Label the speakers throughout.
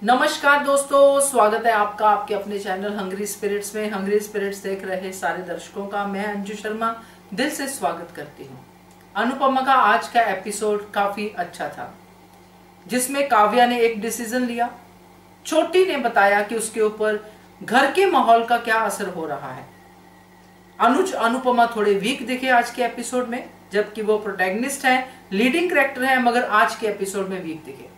Speaker 1: नमस्कार दोस्तों, स्वागत है आपका आपके अपने चैनल हंग्री स्पिरिट्स में। हंग्री स्पिरिट्स देख रहे सारे दर्शकों का मैं अंजू शर्मा दिल से स्वागत करती हूँ। अनुपमा का आज का एपिसोड काफी अच्छा था, जिसमें काव्या ने एक डिसीजन लिया। छोटी ने बताया कि उसके ऊपर घर के माहौल का क्या असर हो रहा है। अनुज अनुपमा थोड़े वीक दिखे आज के एपिसोड में, जबकि वो प्रोटैगनिस्ट है, लीडिंग कैरेक्टर है, मगर आज के एपिसोड में वीक दिखे।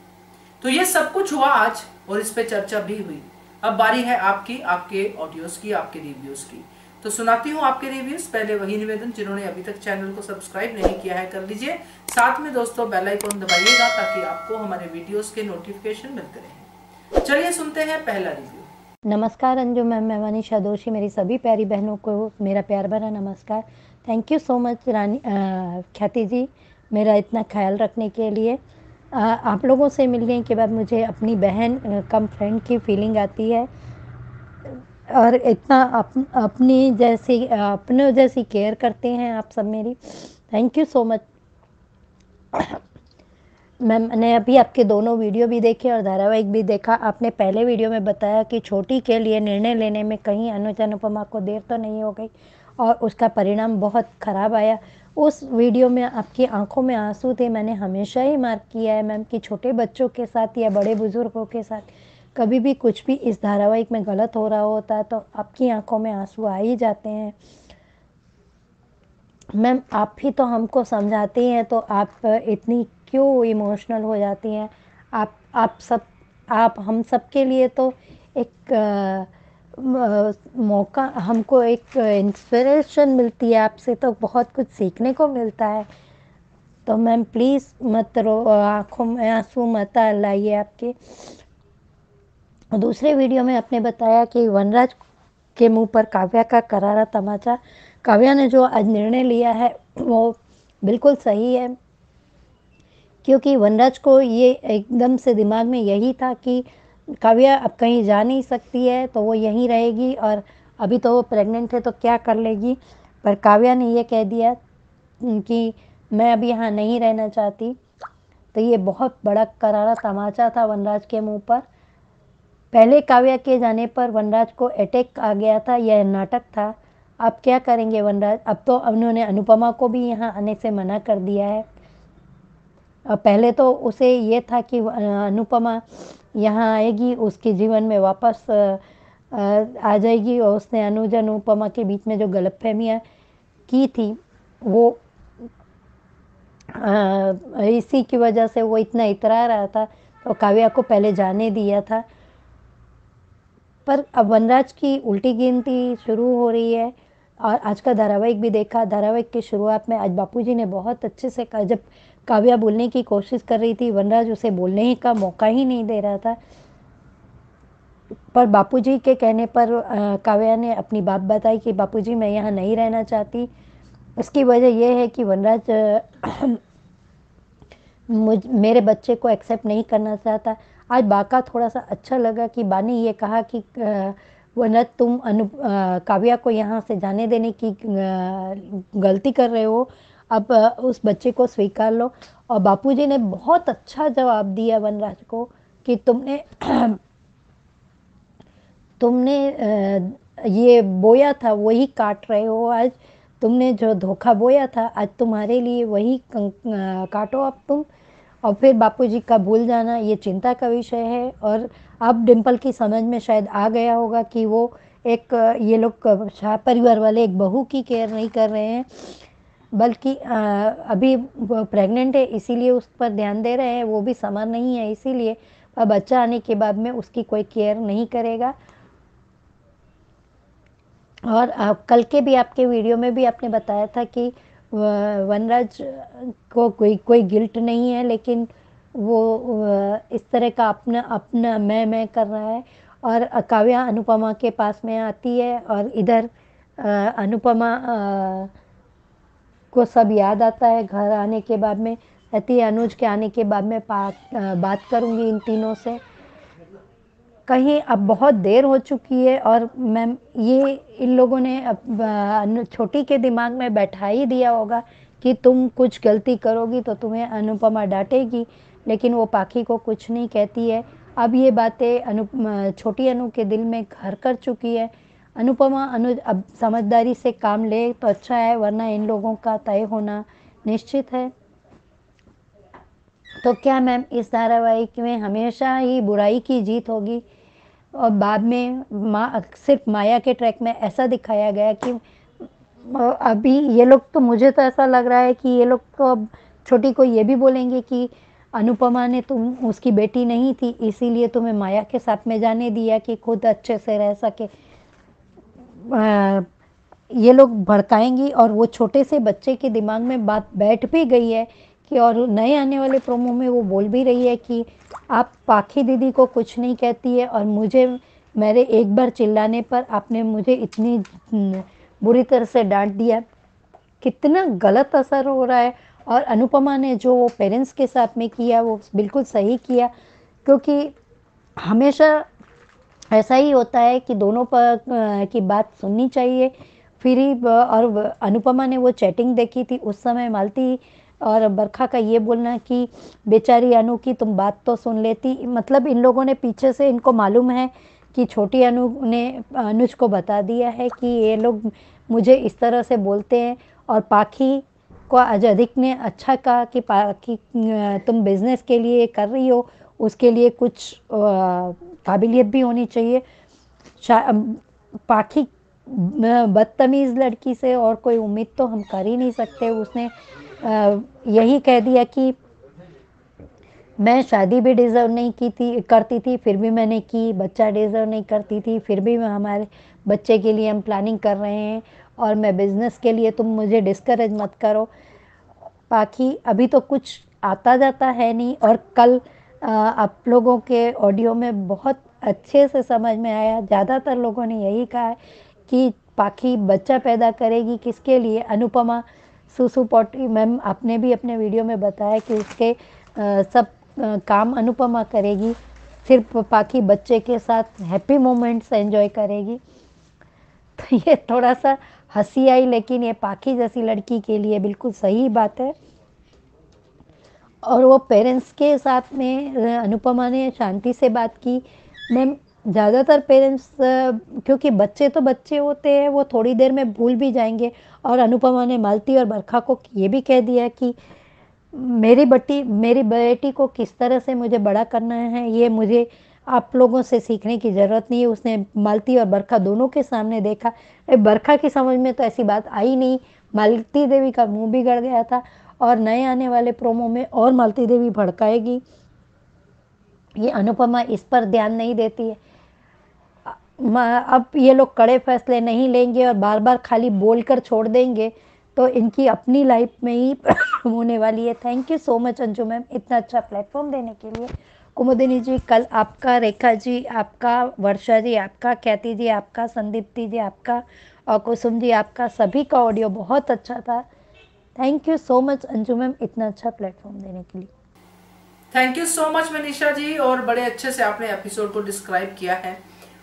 Speaker 1: तो ये सब कुछ हुआ आज और इस पे चर्चा भी हुई। अब बारी है आपकी, आपके ऑडियोज की, आपके रिव्यूज की। तो सुनाती हूँ आपके रिव्यूज। पहले वही निवेदन, जिन्होंने अभी तक चैनल को सब्सक्राइब नहीं किया है कर लीजिए। साथ में दोस्तों बेल आइकन दबाइएगा ताकि आपको हमारे वीडियोस के नोटिफिकेशन मिलते रहें। चलिए सुनते हैं पहला रिव्यू।
Speaker 2: नमस्कार अंजू मैम, मैं मनीषा दोषी। मेरी सभी प्यारी बहनों को मेरा प्यार भरा नमस्कार। थैंक यू सो मच रानी ख्याति जी, मेरा इतना ख्याल रखने के लिए। आप लोगों से मिलने के बाद मुझे अपनी बहन कम फ्रेंड की फीलिंग आती है, और इतना अपने जैसी केयर करते हैं आप सब मेरी। थैंक यू सो मच मैंने अभी आपके दोनों वीडियो भी देखे और धारावाहिक भी देखा। आपने पहले वीडियो में बताया कि छोटी के लिए निर्णय लेने में कहीं अनुज अनुपमा को देर तो नहीं हो गई, और उसका परिणाम बहुत ख़राब आया। उस वीडियो में आपकी आंखों में आंसू थे। मैंने हमेशा ही मार्क किया है मैम कि छोटे बच्चों के साथ या बड़े बुजुर्गों के साथ कभी भी कुछ भी इस धारावाहिक में गलत हो रहा होता है तो आपकी आंखों में आंसू आ ही जाते हैं। मैम आप ही तो हमको समझाती हैं, तो आप इतनी क्यों इमोशनल हो जाती हैं? आप हम सब के लिए तो एक मौका, हमको एक इंस्पिरेशन मिलती है आपसे, तो बहुत कुछ सीखने को मिलता है। तो मैम प्लीज़ मत रो, आँखों में आंसू मत लाइए आपके। दूसरे वीडियो में आपने बताया कि वनराज के मुंह पर काव्या का करारा तमाचा। काव्या ने जो आज निर्णय लिया है वो बिल्कुल सही है, क्योंकि वनराज को ये एकदम से दिमाग में यही था कि काव्या अब कहीं जा नहीं सकती है तो वो यहीं रहेगी, और अभी तो वो प्रेग्नेंट है तो क्या कर लेगी। पर काव्या ने ये कह दिया कि मैं अब यहाँ नहीं रहना चाहती। तो ये बहुत बड़ा करारा तमाचा था वनराज के मुंह पर। पहले काव्या के जाने पर वनराज को अटैक आ गया था, यह नाटक था। अब क्या करेंगे वनराज? अब तो उन्होंने अनुपमा को भी यहाँ आने से मना कर दिया है। पहले तो उसे ये था कि अनुपमा यहाँ आएगी, उसके जीवन में वापस आ जाएगी, और उसने अनुज अनुपमा के बीच में जो गलतफहमियाँ की थी वो इसी की वजह से वो इतना इतरा रहा था, तो काव्या को पहले जाने दिया था। पर अब वनराज की उल्टी गिनती शुरू हो रही है, और आज का धारावाहिक भी देखा। धारावाहिक की शुरुआत में आज बापूजी ने बहुत अच्छे से कहा, जब काव्या बोलने की कोशिश कर रही थी वनराज उसे बोलने का मौका ही नहीं दे रहा था। पर बापूजी के कहने पर काव्या ने अपनी बात बताई कि बापूजी मैं यहाँ नहीं रहना चाहती। इसकी वजह यह है कि वनराज मेरे बच्चे को एक्सेप्ट नहीं करना चाहता। आज बा का थोड़ा सा अच्छा लगा कि बा ने ये कहा कि वनराज तुम काव्या को यहाँ से जाने देने की गलती कर रहे हो, अब उस बच्चे को स्वीकार लो। और बापूजी ने बहुत अच्छा जवाब दिया वनराज को कि तुमने ये बोया था वही काट रहे हो आज। तुमने जो धोखा बोया था आज तुम्हारे लिए वही काटो अब तुम। और फिर बापूजी का भूल जाना ये चिंता का विषय है। और अब डिम्पल की समझ में शायद आ गया होगा कि वो एक ये लोग शाह परिवार वाले एक बहू की केयर नहीं कर रहे हैं, बल्कि अभी प्रेग्नेंट है इसीलिए उस पर ध्यान दे रहे हैं। वो भी समान नहीं है इसीलिए। अब बच्चा आने के बाद में उसकी कोई केयर नहीं करेगा। और कल के भी आपके वीडियो में भी आपने बताया था कि वनराज को कोई गिल्ट नहीं है, लेकिन वो इस तरह का अपना अपना मैं कर रहा है। और काव्या अनुपमा के पास में आती है, और इधर अनुपमा को सब याद आता है घर आने के बाद में। कहती है अनुज के आने के बाद में बात करूँगी इन तीनों से। कहीं अब बहुत देर हो चुकी है, और मैम ये इन लोगों ने अब छोटी के दिमाग में बैठा ही दिया होगा कि तुम कुछ गलती करोगी तो तुम्हें अनुपमा डांटेगी, लेकिन वो पाखी को कुछ नहीं कहती है। अब ये बातें छोटी अनु के दिल में घर कर चुकी है। अनुपमा अनुज अब समझदारी से काम ले तो अच्छा है, वरना इन लोगों का तय होना निश्चित है। तो क्या मैम इस धारावाहिक में हमेशा ही बुराई की जीत होगी? और बाद में सिर्फ माया के ट्रैक में ऐसा दिखाया गया कि अभी ये लोग, तो मुझे तो ऐसा लग रहा है कि ये लोग तो अब छोटी को ये भी बोलेंगे कि अनुपमा ने तुम उसकी बेटी नहीं थी, इसीलिए तुम्हें माया के साथ में जाने दिया कि खुद अच्छे से रह सके। ये लोग भड़काएंगी और वो छोटे से बच्चे के दिमाग में बात बैठ भी गई है कि, और नए आने वाले प्रोमो में वो बोल भी रही है कि आप पाखी दीदी को कुछ नहीं कहती है, और मुझे मेरे एक बार चिल्लाने पर आपने मुझे इतनी बुरी तरह से डांट दिया। कितना गलत असर हो रहा है। और अनुपमा ने जो वो पेरेंट्स के साथ में किया वो बिल्कुल सही किया, क्योंकि हमेशा ऐसा ही होता है कि दोनों पर की बात सुननी चाहिए। फिर ही और अनुपमा ने वो चैटिंग देखी थी उस समय, मालती और बरखा का ये बोलना कि बेचारी अनु की तुम बात तो सुन लेती, मतलब इन लोगों ने पीछे से, इनको मालूम है कि छोटी अनु ने अनुज को बता दिया है कि ये लोग मुझे इस तरह से बोलते हैं। और पाखी को आज अधिक ने अच्छा कहा कि पाखी तुम बिजनेस के लिए कर रही हो, उसके लिए कुछ काबिलियत भी होनी चाहिए। पाखी बदतमीज़ लड़की से और कोई उम्मीद तो हम कर ही नहीं सकते। उसने यही कह दिया कि मैं शादी भी डिज़र्व नहीं की थी करती थी, फिर भी मैंने की, बच्चा डिज़र्व नहीं करती थी, फिर भी मैं हमारे बच्चे के लिए हम प्लानिंग कर रहे हैं, और मैं बिज़नेस के लिए, तुम मुझे डिस्करेज मत करो। पाखी अभी तो कुछ आता जाता है नहीं। और कल आप लोगों के ऑडियो में बहुत अच्छे से समझ में आया, ज़्यादातर लोगों ने यही कहा है कि पाखी बच्चा पैदा करेगी किसके लिए? अनुपमा सुसु पॉटी मैम आपने भी अपने वीडियो में बताया कि उसके सब काम अनुपमा करेगी, सिर्फ पाखी बच्चे के साथ हैप्पी मोमेंट्स एंजॉय करेगी। तो ये थोड़ा सा हंसी आई, लेकिन ये पाखी जैसी लड़की के लिए बिल्कुल सही बात है। और वो पेरेंट्स के साथ में अनुपमा ने शांति से बात की। मैम ज़्यादातर पेरेंट्स, क्योंकि बच्चे तो बच्चे होते हैं, वो थोड़ी देर में भूल भी जाएंगे। और अनुपमा ने मालती और बरखा को ये भी कह दिया कि मेरी बेटी को किस तरह से मुझे बड़ा करना है, ये मुझे आप लोगों से सीखने की ज़रूरत नहीं है। उसने मालती और बरखा दोनों के सामने देखा। बरखा की समझ में तो ऐसी बात आई नहीं, मालती देवी का मुंह बिगड़ गया था। और नए आने वाले प्रोमो में और मालती देवी भड़काएगी, ये अनुपमा इस पर ध्यान नहीं देती है। अब ये लोग कड़े फैसले नहीं लेंगे और बार बार खाली बोलकर छोड़ देंगे तो इनकी अपनी लाइफ में ही होने वाली है। Thank you so much Anju ma'am, इतना अच्छा प्लेटफॉर्म देने के लिए। कुमुदिनी जी कल आपका, रेखा जी आपका, वर्षा जी आपका, ख्याति जी आपका, संदीप्ति जी आपका, और कुसुम जी आपका, सभी का ऑडियो बहुत अच्छा था। Thank you so much Anju ma'am, इतना अच्छा प्लेटफॉर्म देने के लिए।
Speaker 1: Thank you so much Manisha ji, और बड़े अच्छे से आपने एपिसोड को डिस्क्राइब किया है।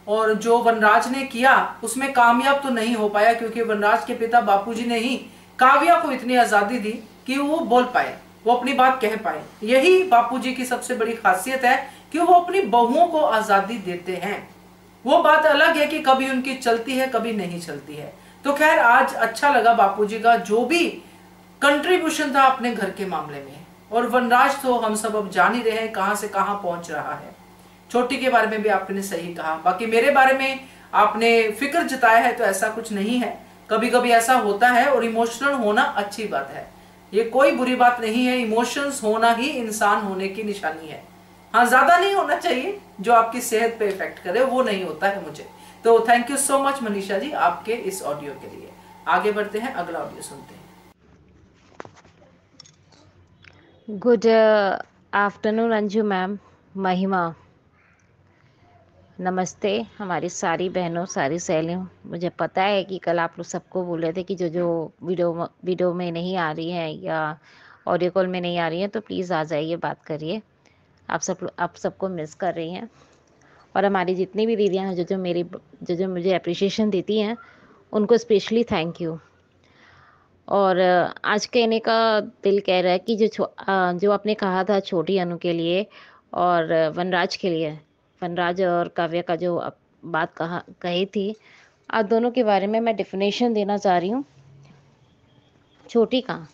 Speaker 1: और जो वनराज ने किया उसमें कामयाब तो नहीं हो पाया, क्योंकि वनराज के पिता बापूजी ने ही काव्या को इतनी आजादी दी कि वो बोल पाए, वो अपनी बात कह पाए। यही बापूजी की सबसे बड़ी खासियत है कि वो अपनी बहुओं को आजादी देते हैं। वो बात अलग है कि कभी उनकी चलती है, कभी नहीं चलती है। तो खैर, आज अच्छा लगा बापूजी का जो भी कंट्रीब्यूशन था अपने घर के मामले में। और वनराज तो हम सब अब जान ही रहे हैं कहां से कहां पहुंच रहा है। छोटी के बारे में भी आपने सही कहा, बाकी मेरे बारे में आपने फिक्र जताया है तो ऐसा कुछ नहीं है। कभी कभी ऐसा होता है और इमोशनल होना अच्छी बात है, ये कोई बुरी बात नहीं है। इमोशंस होना ही इंसान होने की निशानी है। हाँ, ज्यादा नहीं होना चाहिए, जो आपकी सेहत पे इफेक्ट करे वो नहीं होता है मुझे। तो thank you so much Manisha ji आपके इस ऑडियो के लिए। आगे बढ़ते हैं, अगला ऑडियो सुनते हैं।
Speaker 3: गुड आफ्टरनून अंजू मैम, महिमा, नमस्ते हमारी सारी बहनों, सारी सहेलियों। मुझे पता है कि कल आप लोग सबको बोल रहे थे कि जो वीडियो में नहीं आ रही है या ऑडियो कॉल में नहीं आ रही है तो प्लीज़ आ जाइए, बात करिए। आप सबको मिस कर रही हैं। और हमारी जितनी भी दीदियाँ हैं जो मुझे अप्रिशिएशन देती हैं, उनको स्पेशली थैंक यू। और आज कहने का दिल कह रहा है कि जो आपने कहा था छोटी अनु के लिए, और वनराज के लिए, वनराज और काव्या का जो बात कही थी, आप दोनों के बारे में मैं डेफिनेशन देना चाह रही हूँ। छोटी का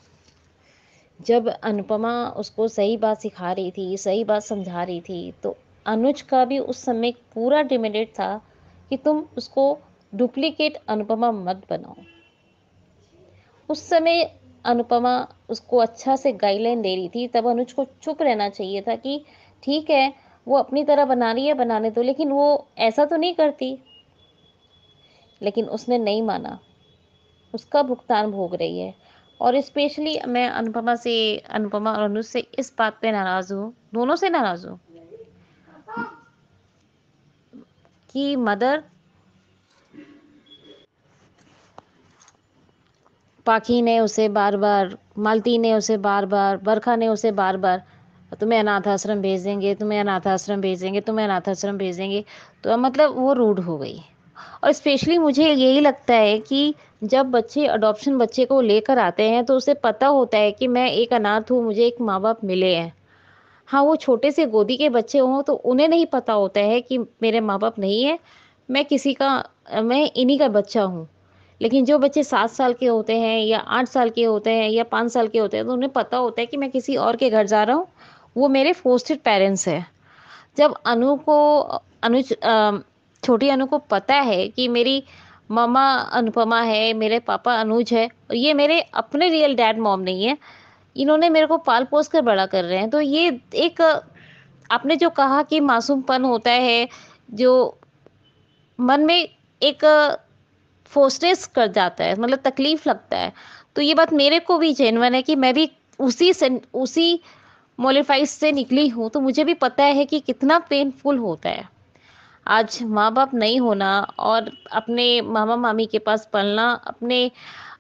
Speaker 3: जब अनुपमा उसको सही बात सिखा रही थी, सही बात समझा रही थी, तो अनुज का भी उस समय पूरा डिमेंडेट था कि तुम उसको डुप्लीकेट अनुपमा मत बनाओ। उस समय अनुपमा उसको अच्छा से गाइडलाइन दे रही थी, तब अनुज को चुप रहना चाहिए था कि ठीक है, वो अपनी तरह बना रही है, बनाने दो, लेकिन वो ऐसा तो नहीं करती। लेकिन उसने नहीं माना, उसका भुगतान भोग रही है। और स्पेशली मैं अनुपमा और अनुज से इस बात पे नाराज हूँ, दोनों से नाराज हूँ कि मदर पाखी ने उसे बार बार, मालती ने उसे बार बार, बरखा ने उसे बार बार, तुम्हें अनाथ आश्रम भेजेंगे, तुम्हें अनाथ आश्रम भेजेंगे, तुम्हें अनाथ आश्रम भेजेंगे, तो मतलब वो रूड हो गई। और स्पेशली मुझे यही लगता है कि जब बच्चे अडॉप्शन बच्चे को लेकर आते हैं तो उसे पता होता है कि मैं एक अनाथ हूँ, मुझे एक माँ बाप मिले हैं। हाँ, वो छोटे से गोदी के बच्चे हों तो उन्हें नहीं पता होता है कि मेरे माँ बाप नहीं है, मैं इन्हीं का बच्चा हूँ। लेकिन जो बच्चे 7 साल के होते हैं या 8 साल के होते हैं या 5 साल के होते हैं, तो उन्हें पता होता है कि मैं किसी और के घर जा रहा हूँ, वो मेरे फोस्टेड पेरेंट्स हैं। जब अनुज छोटी अनु को पता है कि मेरी मम्मा अनुपमा है, मेरे पापा अनुज है, और ये मेरे अपने रियल डैड मॉम नहीं है, इन्होंने मेरे को पाल पोस कर बड़ा कर रहे हैं, तो ये एक आपने जो कहा कि मासूमपन होता है, जो मन में एक फोर्सनेस कर जाता है, मतलब तकलीफ लगता है, तो ये बात मेरे को भी जेन्युइन है कि मैं भी उसी मोलिफाइज से निकली हूँ, तो मुझे भी पता है कि कितना पेनफुल होता है आज माँ बाप नहीं होना और अपने मामा मामी के पास पलना, अपने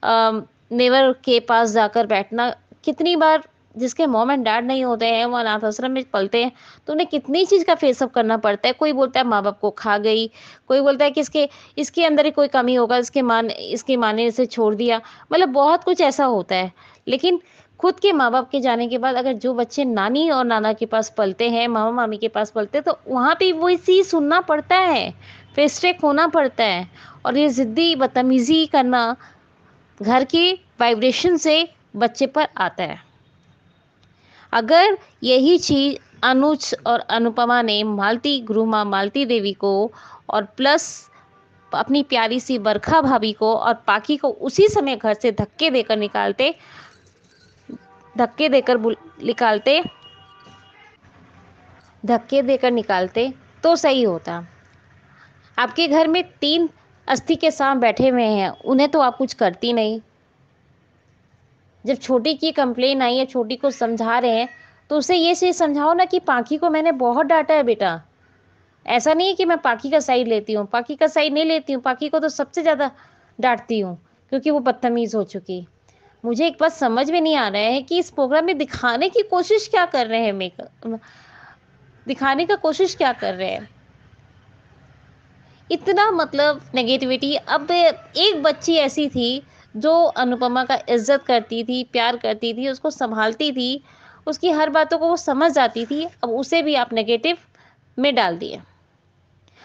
Speaker 3: नेवर के पास जाकर बैठना। कितनी बार जिसके मॉम एंड डैड नहीं होते हैं, वो अनाथ आश्रम में पलते हैं, तो उन्हें कितनी चीज़ का फेसअप करना पड़ता है। कोई बोलता है माँ बाप को खा गई, कोई बोलता है कि इसके अंदर ही कोई कमी होगा, इसकी माँ ने इसे छोड़ दिया, मतलब बहुत कुछ ऐसा होता है। लेकिन खुद के माँ बाप के जाने के बाद अगर जो बच्चे नानी और नाना के पास पलते हैं, मामा मामी के पास पलते हैं, तो वहाँ पे वो इसी सुनना पड़ता है, फेस्ट्रेक होना पड़ता है, और ये ज़िद्दी बदतमीज़ी करना घर के वाइब्रेशन से बच्चे पर आता है। अगर यही चीज़ अनुज और अनुपमा ने मालती देवी को और प्लस अपनी प्यारी सी बरखा भाभी को और पाकी को उसी समय घर से धक्के देकर निकालते तो सही होता। आपके घर में 3 अस्थि के सांप बैठे हुए हैं, उन्हें तो आप कुछ करती नहीं। जब छोटी की कंप्लेन आई है, छोटी को समझा रहे हैं, तो उसे ये चीज़ समझाओ ना कि पाकी को मैंने बहुत डांटा है बेटा। ऐसा नहीं है कि मैं पाकी का साइड लेती हूँ, पाकी का साइड नहीं लेती हूँ, पाकी को तो सबसे ज़्यादा डांटती हूँ क्योंकि वो बदतमीज़ हो चुकी। मुझे एक बात समझ में नहीं आ रहा है कि इस प्रोग्राम में दिखाने की कोशिश क्या कर रहे हैं, दिखाने का कोशिश क्या कर रहे हैं, इतना मतलब नेगेटिविटी। अब एक बच्ची ऐसी थी जो अनुपमा का इज्जत करती थी, प्यार करती थी, उसको संभालती थी, उसकी हर बातों को वो समझ जाती थी, अब उसे भी आप नेगेटिव में डाल दिए।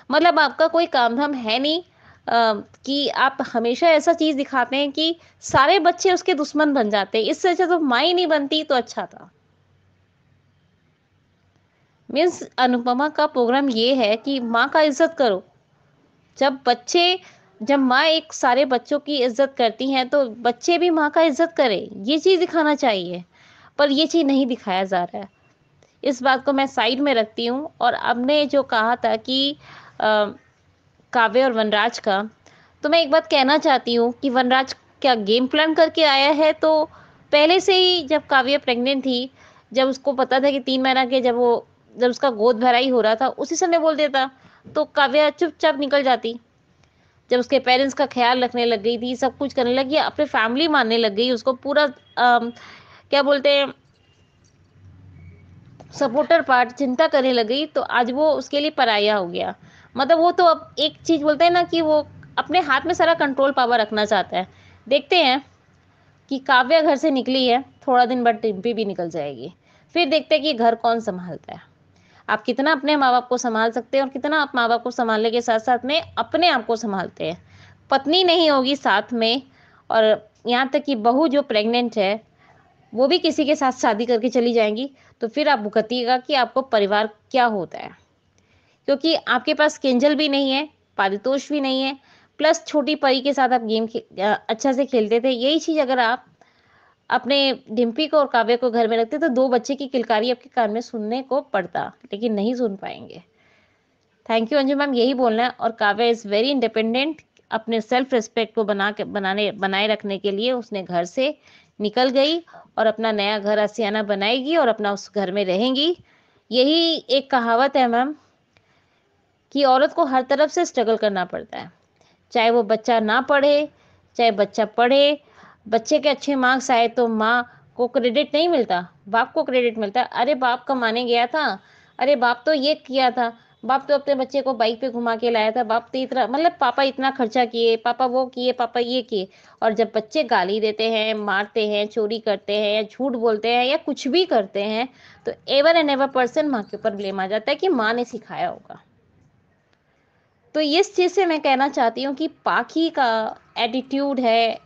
Speaker 3: मतलब आपका कोई काम धाम है नहीं, कि आप हमेशा ऐसा चीज़ दिखाते हैं कि सारे बच्चे उसके दुश्मन बन जाते हैं। इससे अच्छा तो माँ ही नहीं बनती तो अच्छा था। मीन्स अनुपमा का प्रोग्राम ये है कि माँ का इज्जत करो। जब माँ एक सारे बच्चों की इज्जत करती हैं तो बच्चे भी माँ का इज्जत करें, ये चीज़ दिखाना चाहिए, पर ये चीज़ नहीं दिखाया जा रहा है। इस बात को मैं साइड में रखती हूँ। और अब ने जो कहा था कि काव्य और वनराज का, तो मैं एक बात कहना चाहती हूँ कि वनराज क्या गेम प्लान करके आया है? तो पहले से ही जब काव्य प्रेग्नेंट थी, जब उसको पता था कि 3 महीना के, जब उसका गोद भराई हो रहा था, उसी समय बोल देता तो काव्य चुपचाप निकल जाती। जब उसके पेरेंट्स का ख्याल रखने लग गई थी, सब कुछ करने लगी, अपने फैमिली मानने लग गई, उसको पूरा क्या बोलते हैं, सपोर्टर पार्ट चिंता करने लग गई, तो आज वो उसके लिए पराया हो गया। मतलब वो तो अब एक चीज़ बोलते हैं ना कि वो अपने हाथ में सारा कंट्रोल पावर रखना चाहता है। देखते हैं कि काव्या घर से निकली है, थोड़ा दिन बाद टिम्पी भी निकल जाएगी, फिर देखते हैं कि घर कौन संभालता है। आप कितना अपने माँ बाप को संभाल सकते हैं और कितना आप माँ बाप को संभालने के साथ साथ में अपने आप को संभालते हैं। पत्नी नहीं होगी साथ में, और यहाँ तक कि बहू जो प्रेग्नेंट है वो भी किसी के साथ शादी करके चली जाएंगी, तो फिर आप भुगतिएगा कि आपको परिवार क्या होता है। क्योंकि आपके पास किंजल भी नहीं है, पारितोष भी नहीं है, प्लस छोटी परी के साथ आप गेम अच्छा से खेलते थे। यही चीज अगर आप अपने डिम्पी को और काव्य को घर में रखते तो 2 बच्चे की किलकारी आपके कान में सुनने को पड़ता, लेकिन नहीं सुन पाएंगे। थैंक यू अंजू मैम, यही बोलना है। और काव्य इज वेरी इंडिपेंडेंट, अपने सेल्फ रिस्पेक्ट को बनाए रखने के लिए उसने घर से निकल गई और अपना नया घर आसियाना बनाएगी और अपना उस घर में रहेंगी। यही एक कहावत है मैम कि औरत को हर तरफ से स्ट्रगल करना पड़ता है, चाहे वो बच्चा ना पढ़े चाहे बच्चा पढ़े। बच्चे के अच्छे मार्क्स आए तो माँ को क्रेडिट नहीं मिलता, बाप को क्रेडिट मिलता है। अरे बाप कमाने गया था, अरे बाप तो ये किया था, बाप तो अपने बच्चे को बाइक पे घुमा के लाया था, बाप तो इतना मतलब पापा इतना खर्चा किए, पापा वो किए, पापा ये किए। और जब बच्चे गाली देते हैं, मारते हैं, चोरी करते हैं या झूठ बोलते हैं या कुछ भी करते हैं, तो एवर एंड एवर पर्सन माँ के ऊपर ब्लेम आ जाता है कि माँ ने सिखाया होगा। तो इस चीज से मैं कहना चाहती हूँ कि पाखी का एटीट्यूड है,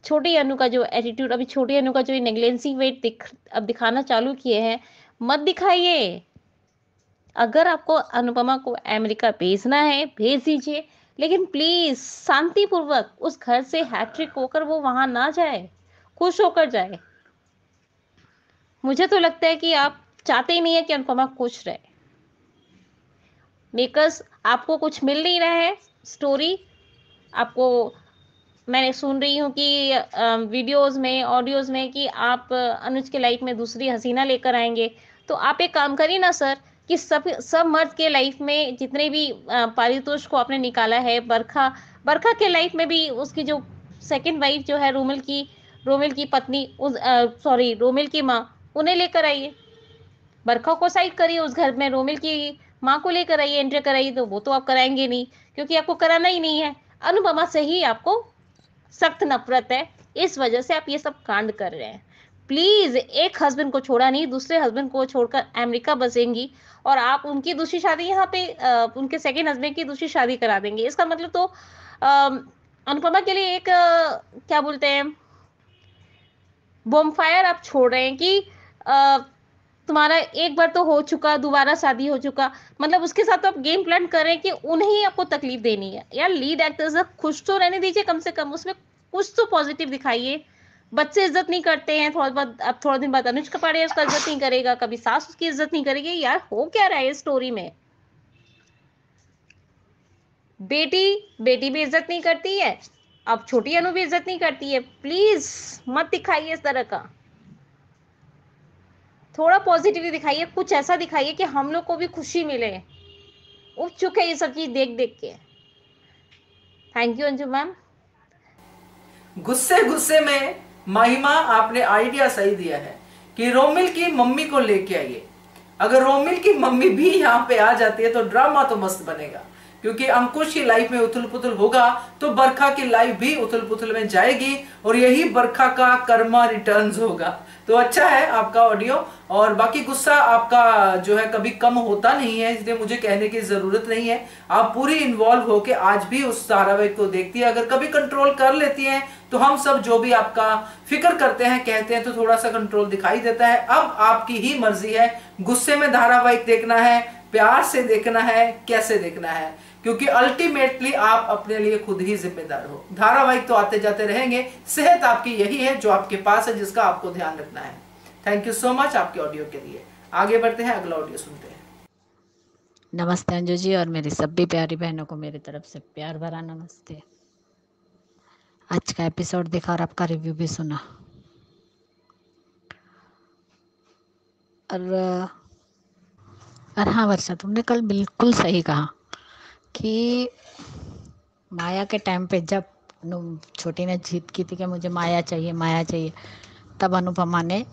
Speaker 3: छोटी अनु का जो एटीट्यूड, अभी छोटी अनु का जो नेग्लेंसी वेट अब दिखाना चालू किए हैं, मत दिखाइए। अगर आपको अनुपमा को अमेरिका भेजना है भेज दीजिए, लेकिन प्लीज शांतिपूर्वक उस घर से हैट्रिक होकर वो वहां ना जाए, खुश होकर जाए। मुझे तो लगता है कि आप चाहते ही नहीं है कि अनुपमा खुश रहे, बिकॉज आपको कुछ मिल नहीं रहा है स्टोरी। आपको मैंने सुन रही हूँ कि वीडियोस में, ऑडियोज में कि आप अनुज के लाइफ में दूसरी हसीना लेकर आएंगे। तो आप एक काम करिए ना सर, कि सब मर्द के लाइफ में जितने भी पारितोष को आपने निकाला है, बरखा बरखा के लाइफ में भी उसकी जो सेकंड वाइफ जो है रोमिल की पत्नी, उस सॉरी रोमिल की माँ, उन्हें लेकर आइए। बरखा को साइड करिए, उस घर में रोमिल की माँ को लेकर आइए, एंटर कराइए। तो वो तो आप कराएंगे नहीं, क्योंकि आपको कराना ही नहीं है। अनुपमा से ही आपको सख्त नफरत है, इस वजह से आप ये सब कांड कर रहे हैं। प्लीज, एक हस्बैंड को छोड़ा नहीं, दूसरे हस्बैंड को छोड़कर अमेरिका बसेंगी और आप उनकी दूसरी शादी यहाँ पे उनके सेकंड हस्बैंड की दूसरी शादी करा देंगे। इसका मतलब तो अनुपमा के लिए एक क्या बोलते हैं, बॉम्बफायर आप छोड़ रहे हैं कि अ, तुम्हारा एक बार तो हो चुका, दोबारा शादी हो चुका, मतलब उसके साथ तो आप गेम प्लान कर रहे हैं कि उन्हें ही आपको तकलीफ देनी है। यार लीड एक्टर्स खुश तो रहने दीजिए, कम से कम उसमें कुछ तो पॉजिटिव दिखाइए। बच्चे इज्जत नहीं करते हैं, थोड़ा बहुत, अब थोड़ा दिन बाद अनुज कपाड़िया उसका इज्जत नहीं करेगा, कभी सास उसकी इज्जत नहीं करेगी। यार हो क्या रहा है इस स्टोरी में? बेटी बेटी भी इज्जत नहीं करती है, अब छोटी अनु भी इज्जत नहीं करती है। प्लीज मत दिखाइए इस तरह का, थोड़ा पॉजिटिव दिखाइए, कुछ ऐसा दिखाइए कि हम लोग को भी खुशी मिले। उब चुके हैं ये सब चीज देख देख के। Thank you Anju ma'am.
Speaker 1: गुस्से गुस्से में महिमा आपने आइडिया सही दिया है कि रोमिल की मम्मी को लेके आइए। अगर रोमिल की मम्मी भी यहाँ पे आ जाती है तो ड्रामा तो मस्त बनेगा, क्योंकि अंकुश की लाइफ में उथल पुथल होगा तो बरखा की लाइफ भी उथल पुथल में जाएगी और यही बरखा का कर्मा रिटर्न्स होगा। तो अच्छा है आपका ऑडियो, और बाकी गुस्सा आपका जो है कभी कम होता नहीं है, इसलिए मुझे कहने की जरूरत नहीं है। आप पूरी इन्वॉल्व होके आज भी उस धारावाहिक को देखती है, अगर कभी कंट्रोल कर लेती हैं तो हम सब जो भी आपका फिक्र करते हैं कहते हैं तो थोड़ा सा कंट्रोल दिखाई देता है। अब आपकी ही मर्जी है, गुस्से में धारावाहिक देखना है, प्यार से देखना है, कैसे देखना है, क्योंकि अल्टीमेटली आप अपने लिए खुद ही जिम्मेदार हो। धारावाहिक तो आते जाते रहेंगे, सेहत आपकी यही है जो आपके पास है, जिसका आपको ध्यान रखना है। थैंक यू सो मच आपके ऑडियो के लिए। आगे बढ़ते हैं, अगला ऑडियो सुनते हैं।
Speaker 4: नमस्ते अंजू जी, और मेरी सभी प्यारी बहनों को मेरी तरफ से प्यार भरा नमस्ते। आज का एपिसोड देखा और आपका रिव्यू भी सुना, और हाँ वर्षा, तुमने कल बिल्कुल सही कहा कि माया के टाइम पे जब छोटी ने जिद की थी कि मुझे माया चाहिए, तब अनुपमा ने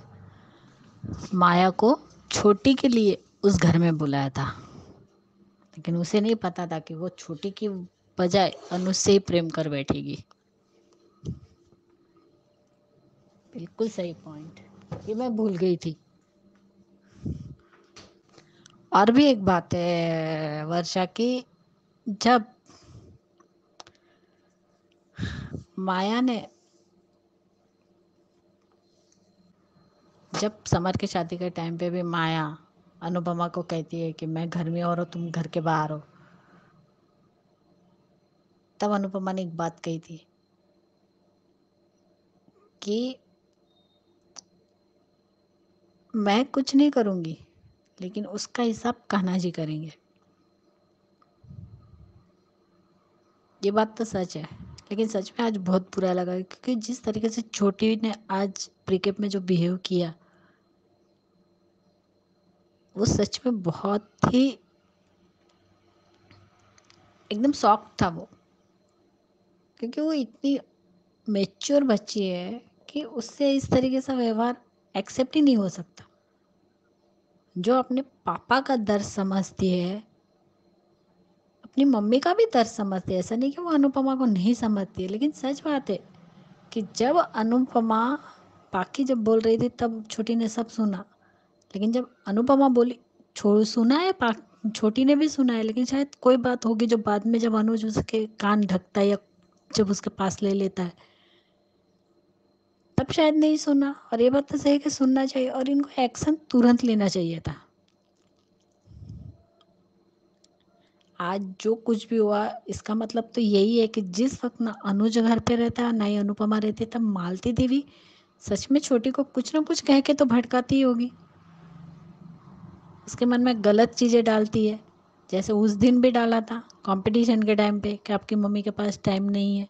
Speaker 4: माया को छोटी के लिए उस घर में बुलाया था, लेकिन उसे नहीं पता था कि वो छोटी की बजाय अनुज से ही प्रेम कर बैठेगी। बिल्कुल सही पॉइंट, ये मैं भूल गई थी। और भी एक बात है वर्षा की, जब माया ने, जब समर की शादी के टाइम पे भी माया अनुपमा को कहती है कि मैं घर में और तुम घर के बाहर हो, तब अनुपमा ने एक बात कही थी कि मैं कुछ नहीं करूंगी लेकिन उसका हिसाब कान्हा जी करेंगे। ये बात तो सच है, लेकिन सच में आज बहुत बुरा लगा क्योंकि जिस तरीके से छोटी ने आज प्रीकेप में जो बिहेव किया, वो सच में बहुत ही एकदम शॉक था वो, क्योंकि वो इतनी मेच्योर बच्ची है कि उससे इस तरीके से व्यवहार एक्सेप्ट ही नहीं हो सकता। जो अपने पापा का दर्द समझती है, अपनी मम्मी का भी दर्द समझती है, ऐसा नहीं कि वो अनुपमा को नहीं समझती है, लेकिन सच बात है कि जब अनुपमा बाकी जब बोल रही थी तब छोटी ने सब सुना, लेकिन जब अनुपमा बोली, सुना है छोटी ने भी सुना है, लेकिन शायद कोई बात होगी जो बाद में जब अनुज उसके कान ढकता है या जब उसके पास ले लेता है तब शायद नहीं सुना। और ये बात तो सही है कि सुनना चाहिए और इनको एक्शन तुरंत लेना चाहिए था। आज जो कुछ भी हुआ इसका मतलब तो यही है कि जिस वक्त ना अनुज घर पे रहता है ना ही अनुपमा रहती, तब मालती देवी सच में छोटी को कुछ ना कुछ कह के तो भड़काती ही होगी, उसके मन में गलत चीज़ें डालती है। जैसे उस दिन भी डाला था कंपटीशन के टाइम पे कि आपकी मम्मी के पास टाइम नहीं है,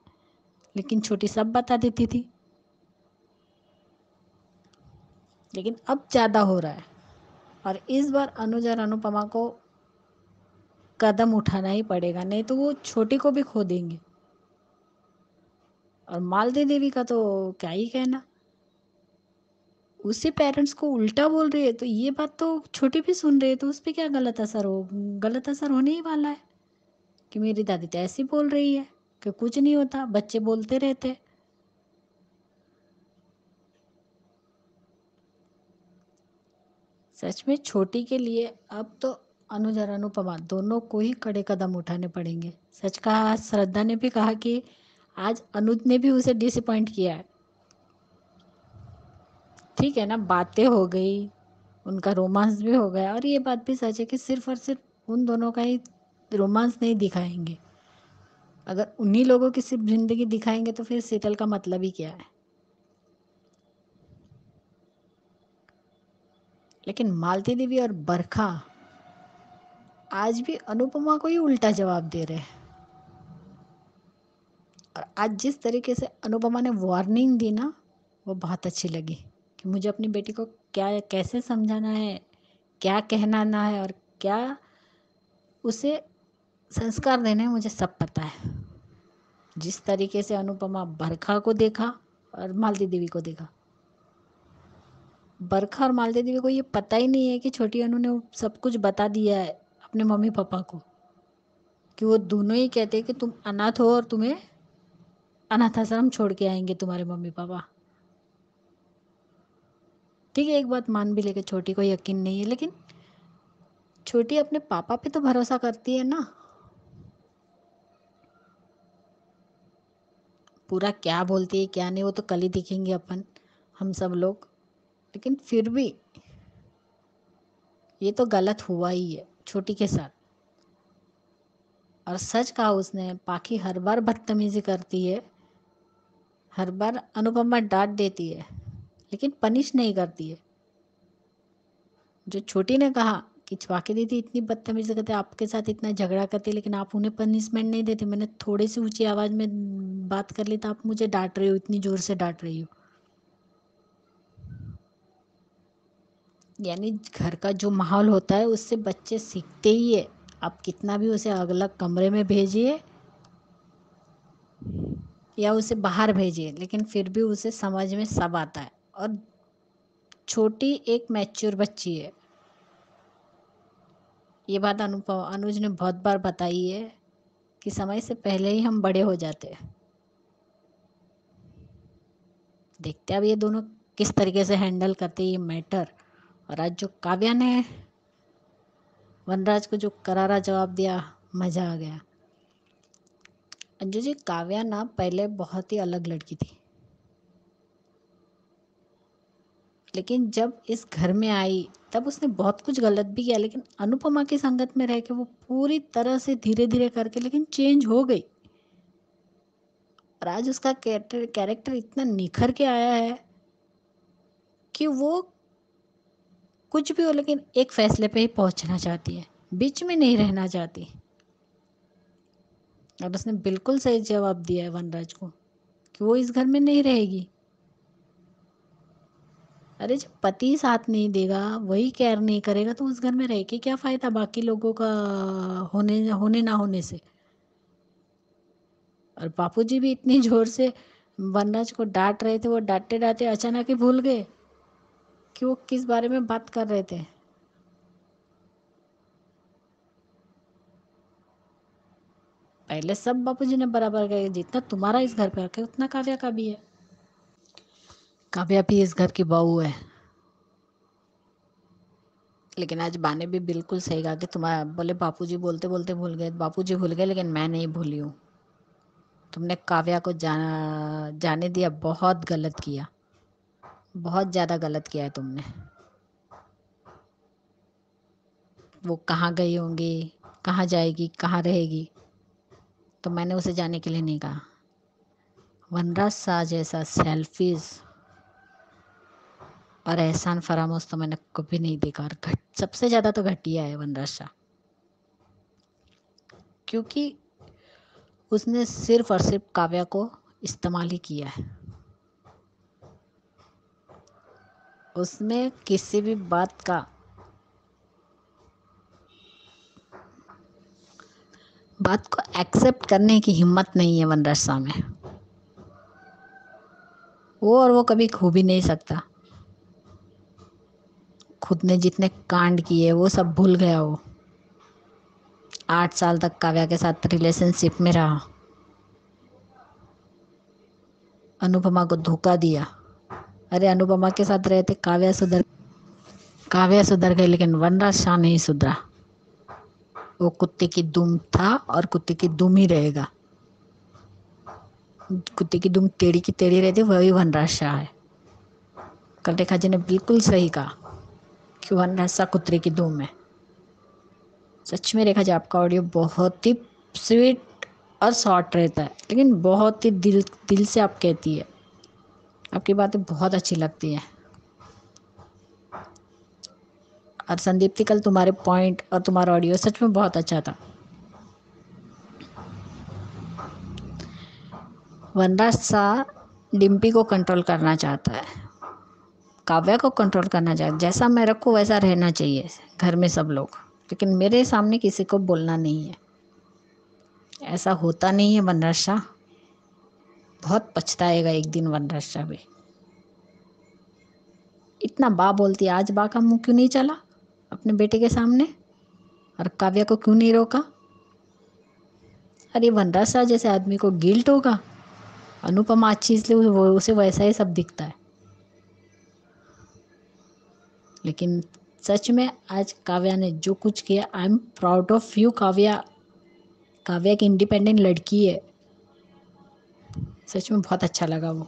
Speaker 4: लेकिन छोटी सब बता देती थी। लेकिन अब ज़्यादा हो रहा है और इस बार अनुज और अनुपमा को कदम उठाना ही पड़ेगा, नहीं तो वो छोटी को भी खो देंगे। और मालती देवी का तो क्या ही कहना, उसी पेरेंट्स को उल्टा बोल रही है, तो ये बात तो छोटी भी सुन रही है, तो उस पर क्या गलत असर होने ही वाला है कि मेरी दादी तो ऐसी बोल रही है कि कुछ नहीं होता, बच्चे बोलते रहते। सच में छोटी के लिए अब तो अनुज और अनुपमा दोनों को ही कड़े कदम उठाने पड़ेंगे। सच कहा, श्रद्धा ने भी कहा कि आज अनुज ने भी उसे डिसअपॉइंट किया है। ठीक है ना, बातें हो गई, उनका रोमांस भी हो गया, और ये बात भी सच है कि सिर्फ और सिर्फ उन दोनों का ही रोमांस नहीं दिखाएंगे। अगर उन्हीं लोगों की सिर्फ जिंदगी दिखाएंगे तो फिर सीरियल का मतलब ही क्या है। लेकिन मालती देवी और बरखा आज भी अनुपमा को ही उल्टा जवाब दे रहे हैं। और आज जिस तरीके से अनुपमा ने वार्निंग दी ना, वो बहुत अच्छी लगी कि मुझे अपनी बेटी को क्या कैसे समझाना है, क्या कहना है और क्या उसे संस्कार देने हैं, मुझे सब पता है। जिस तरीके से अनुपमा बरखा को देखा और मालती देवी को देखा, बरखा और मालती देवी को ये पता ही नहीं है कि छोटी अनु ने सब कुछ बता दिया है अपने मम्मी पापा को, कि वो दोनों ही कहते हैं कि तुम अनाथ हो और तुम्हें अनाथ आश्रम छोड़ के आएंगे तुम्हारे मम्मी पापा। ठीक है, एक बात मान भी लेके छोटी को यकीन नहीं है, लेकिन छोटी अपने पापा पे तो भरोसा करती है ना। पूरा क्या बोलती है क्या नहीं वो तो कल ही देखेंगे अपन, हम सब लोग। लेकिन फिर भी ये तो गलत हुआ ही है छोटी के साथ। और सच कहा उसने, पाखी हर बार बदतमीजी करती है, हर बार अनुपमा डांट देती है लेकिन पनिश नहीं करती है। जो छोटी ने कहा कि पाखी दीदी इतनी बदतमीजी करते, आपके साथ इतना झगड़ा करते, लेकिन आप उन्हें पनिशमेंट नहीं देते, मैंने थोड़ी सी ऊंची आवाज में बात कर ली तो आप मुझे डांट रही हो, इतनी जोर से डांट रही हो। यानी घर का जो माहौल होता है उससे बच्चे सीखते ही है। आप कितना भी उसे अलग कमरे में भेजिए या उसे बाहर भेजिए, लेकिन फिर भी उसे समझ में सब आता है। और छोटी एक मैच्योर बच्ची है, ये बात अनुज ने बहुत बार बताई है कि समय से पहले ही हम बड़े हो जाते हैं। देखते अब ये दोनों किस तरीके से हैंडल करते ये मैटर। और आज जो काव्या ने वनराज को जो करारा जवाब दिया, मजा आ गया। अंजू जी, काव्या ना पहले बहुत ही अलग लड़की थी, लेकिन जब इस घर में आई तब उसने बहुत कुछ गलत भी किया, लेकिन अनुपमा की संगत में रह के वो पूरी तरह से धीरे धीरे करके लेकिन चेंज हो गई। और आज उसका कैरेक्टर इतना निखर के आया है कि वो कुछ भी हो लेकिन एक फैसले पे ही पहुंचना चाहती है, बीच में नहीं रहना चाहती। और उसने बिल्कुल सही जवाब दिया है वनराज को कि वो इस घर में नहीं रहेगी। अरे जब पति साथ नहीं देगा, वही केयर नहीं करेगा, तो उस घर में रह के क्या फायदा बाकी लोगों का होने होने ना होने से। और बापूजी भी इतनी जोर से वनराज को डांट रहे थे, वो डांटते डांटते अचानक ही भूल गए कि वो किस बारे में बात कर रहे थे। पहले सब बापूजी ने बराबर कहा, जितना तुम्हारा इस घर पे हक है उतना काव्या का भी है। काव्या भी इस घर की बहू है। लेकिन आज बा ने भी बिल्कुल सही कहा कि तुम्हारा, बोले बापूजी बोलते बोलते भूल गए, बापूजी भूल गए लेकिन मैं नहीं भूली हूँ। तुमने काव्या को जाने दिया, बहुत गलत किया, बहुत ज्यादा गलत किया है तुमने। वो कहाँ गई होंगी, कहाँ जाएगी, कहाँ रहेगी, तो मैंने उसे जाने के लिए नहीं कहा। वनराज शाह जैसा सेल्फिश और एहसान फरामोश तो मैंने कभी नहीं देखा। और सबसे ज्यादा तो घटिया है वनराज शाह, क्योंकि उसने सिर्फ और सिर्फ काव्या को इस्तेमाल ही किया है। उसमें किसी भी बात को एक्सेप्ट करने की हिम्मत नहीं है वनराज शाह में। वो कभी खो भी नहीं सकता। खुद ने जितने कांड किए वो सब भूल गया। वो 8 साल तक काव्या के साथ रिलेशनशिप में रहा, अनुपमा को धोखा दिया। अरे अनुपमा के साथ रहे थे, काव्या सुधर गई, लेकिन वनराज शाह नहीं सुधरा। वो कुत्ते की दुम था और कुत्ते की दुम ही रहेगा। कुत्ते की दुम टेढ़ी की टेढ़ी रहती, वही वनराज शाह है। कल रेखा जी ने बिल्कुल सही कहा कि वनराज शाह कुत्ते की दुम है। सच में रेखा जी, आपका ऑडियो बहुत ही स्वीट और शॉर्ट रहता है, लेकिन बहुत ही दिल से आप कहती है। आपकी बातें बहुत अच्छी लगती है। और संदीप्ति, कल तुम्हारे पॉइंट और तुम्हारा ऑडियो सच में बहुत अच्छा था। वनराज शाह डिम्पी को कंट्रोल करना चाहता है, काव्या को कंट्रोल करना चाहता है। जैसा मैं रखूँ वैसा रहना चाहिए घर में सब लोग, लेकिन मेरे सामने किसी को बोलना नहीं है। ऐसा होता नहीं है वनराज शाह, बहुत पछताएगा एक दिन वनराज शाह भी। इतना बा बोलती है, आज बा का मुंह क्यों नहीं चला अपने बेटे के सामने, और काव्या को क्यों नहीं रोका? अरे वनराज शाह जैसे आदमी को गिल्ट होगा। अनुपमा अच्छी इसलिए उसे वैसा ही सब दिखता है। लेकिन सच में आज काव्या ने जो कुछ किया, I am proud of you Kavya. Kavya की इंडिपेंडेंट लड़की है, सच में बहुत अच्छा लगा वो।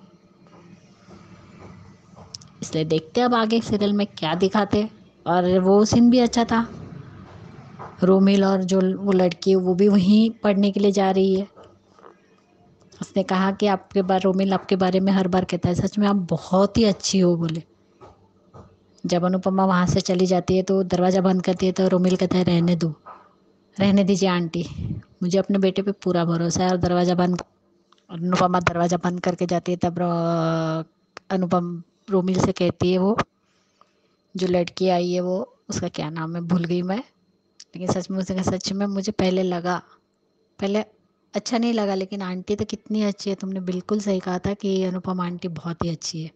Speaker 4: इसलिए देखते अब आगे सीरियल में क्या दिखाते। और वो सीन भी अच्छा था, रोमिल और जो वो लड़की है वो भी वहीं पढ़ने के लिए जा रही है। उसने कहा कि रोमिल आपके बारे में हर बार कहता है, सच में आप बहुत ही अच्छी हो बोले। जब अनुपमा वहाँ से चली जाती है तो दरवाज़ा बंद करती है, तो रोमिल कहता है रहने दीजिए आंटी, मुझे अपने बेटे पे पूरा भरोसा है। और अनुपमा दरवाज़ा बंद करके जाती है, तब अनुपम रोमिल से कहती है, वो जो लड़की आई है वो, उसका क्या नाम है भूल गई मैं, लेकिन सच में मुझे पहले अच्छा नहीं लगा, लेकिन आंटी तो कितनी अच्छी है। तुमने बिल्कुल सही कहा था कि अनुपम आंटी बहुत ही अच्छी है।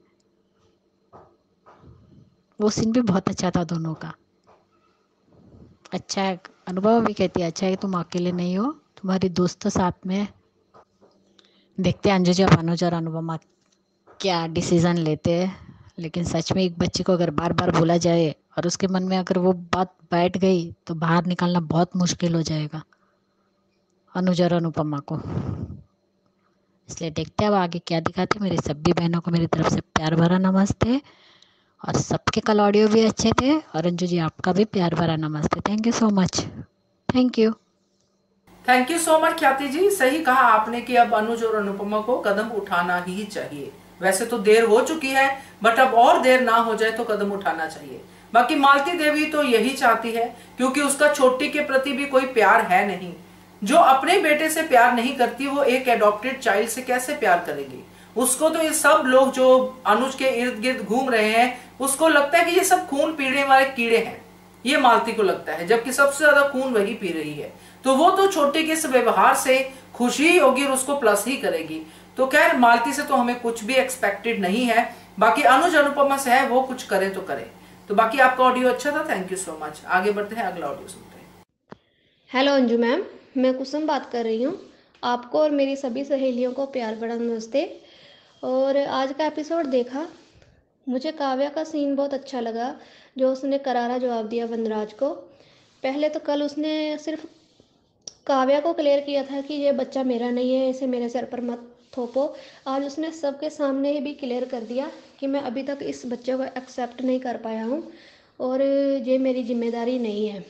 Speaker 4: वो सीन भी बहुत अच्छा था दोनों का। अच्छा है, अनुपमा भी कहती है अच्छा है तुम अकेले नहीं हो, तुम्हारी दोस्त तो साथ में है। देखते हैं अंजू जी अनुज और अनुपमा क्या डिसीजन लेते हैं। लेकिन सच में एक बच्चे को अगर बार बार बोला जाए और उसके मन में अगर वो बात बैठ गई तो बाहर निकालना बहुत मुश्किल हो जाएगा अनुज और अनुपमा को। इसलिए देखते हैं अब आगे क्या दिखाते। मेरी सभी बहनों को मेरी तरफ से प्यार भरा नमस्ते, और सबके कल ऑडियो भी अच्छे थे, और अंजू जी आपका भी प्यार भरा नमस्ते। Thank you so much. Thank you.
Speaker 1: Thank you so much ख्याति जी। सही कहा आपने कि अब अनुज और अनुपमा को कदम उठाना ही चाहिए। वैसे तो देर हो चुकी है, बट अब और देर ना हो जाए तो कदम उठाना चाहिए। बाकी मालती देवी तो यही चाहती है, क्योंकि उसका छोटी के प्रति भी कोई प्यार है नहीं। जो अपने बेटे से प्यार नहीं करती, वो एक एडॉप्टेड चाइल्ड से कैसे प्यार करेगी। उसको तो ये सब लोग जो अनुज के इर्द गिर्द घूम रहे हैं, उसको लगता है कि ये सब खून पीने वाले कीड़े हैं, ये मालती को लगता है, जबकि सबसे ज्यादा खून वही पी रही है। तो वो तो छोटे के इस व्यवहार से खुशी ही होगी और उसको प्लस ही करेगी। तो खैर मालती से तो हमें कुछ भी एक्सपेक्टेड नहीं है। बाकी अनुज अनुपमा से है, वो कुछ करे तो करे। तो बाकी आपका ऑडियो अच्छा था, थैंक यू सो मच। आगे बढ़ते हैं, अगला ऑडियो सुनते हैं।
Speaker 5: हेलो अंजू मैम, मैं कुसुम बात कर रही हूँ। आपको और मेरी सभी सहेलियों को प्यार भरा नमस्ते। और आज का एपिसोड देखा, मुझे काव्या का सीन बहुत अच्छा लगा, जो उसने करारा जवाब दिया वनराज को। पहले तो कल उसने सिर्फ काव्या को क्लियर किया था कि ये बच्चा मेरा नहीं है, इसे मेरे सिर पर मत थोपो। आज उसने सबके सामने ही भी क्लियर कर दिया कि मैं अभी तक इस बच्चे को एक्सेप्ट नहीं कर पाया हूँ और ये मेरी जिम्मेदारी नहीं है।